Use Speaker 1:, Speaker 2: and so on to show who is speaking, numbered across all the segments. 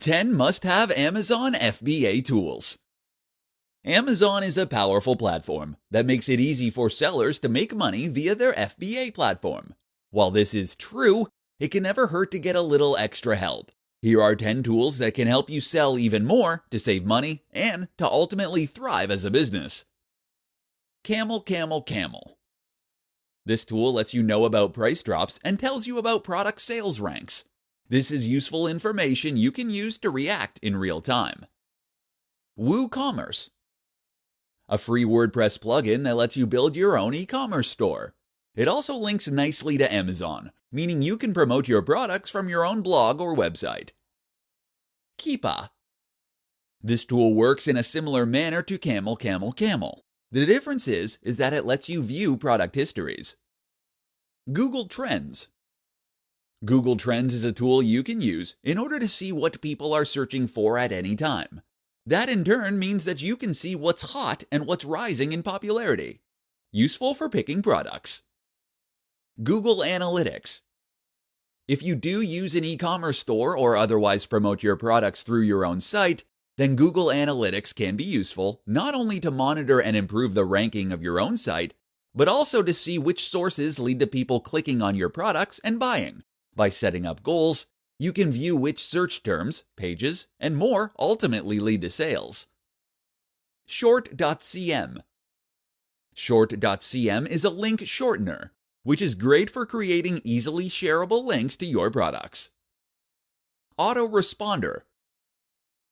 Speaker 1: 10 must-have Amazon FBA tools. Amazon is a powerful platform that makes it easy for sellers to make money via their FBA platform. While this is true, it can never hurt to get a little extra help. Here are 10 tools that can help you sell even more to save money and to ultimately thrive as a business. Camel. This tool lets you know about price drops and tells you about product sales ranks. This is useful information you can use to react in real time. WooCommerce, a free WordPress plugin that lets you build your own e-commerce store. It also links nicely to Amazon, meaning you can promote your products from your own blog or website. Keepa. This tool works in a similar manner to Camel. The difference is that it lets you view product histories. Google Trends. Google Trends is a tool you can use in order to see what people are searching for at any time. That in turn means that you can see what's hot and what's rising in popularity. Useful for picking products. Google Analytics. If you do use an e-commerce store or otherwise promote your products through your own site, then Google Analytics can be useful not only to monitor and improve the ranking of your own site, but also to see which sources lead to people clicking on your products and buying. By setting up goals, you can view which search terms, pages, and more ultimately lead to sales. Short.cm. Short.cm is a link shortener, which is great for creating easily shareable links to your products. Autoresponder.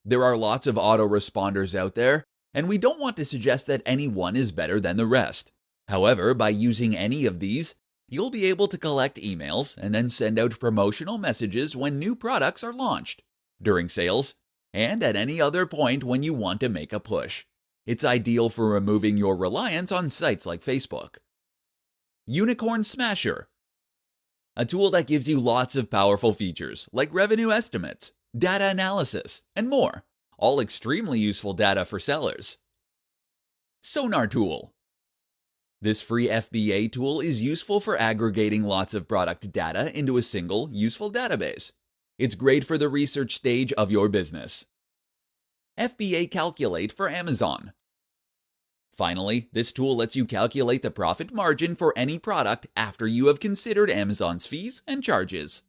Speaker 1: There are lots of autoresponders out there, and we don't want to suggest that any one is better than the rest. However, by using any of these, you'll be able to collect emails and then send out promotional messages when new products are launched, during sales, and at any other point when you want to make a push. It's ideal for removing your reliance on sites like Facebook. Unicorn Smasher. A tool that gives you lots of powerful features like revenue estimates, data analysis, and more, all extremely useful data for sellers. Sonar Tool. This free FBA tool is useful for aggregating lots of product data into a single, useful database. It's great for the research stage of your business. FBA Calculate for Amazon. Finally, this tool lets you calculate the profit margin for any product after you have considered Amazon's fees and charges.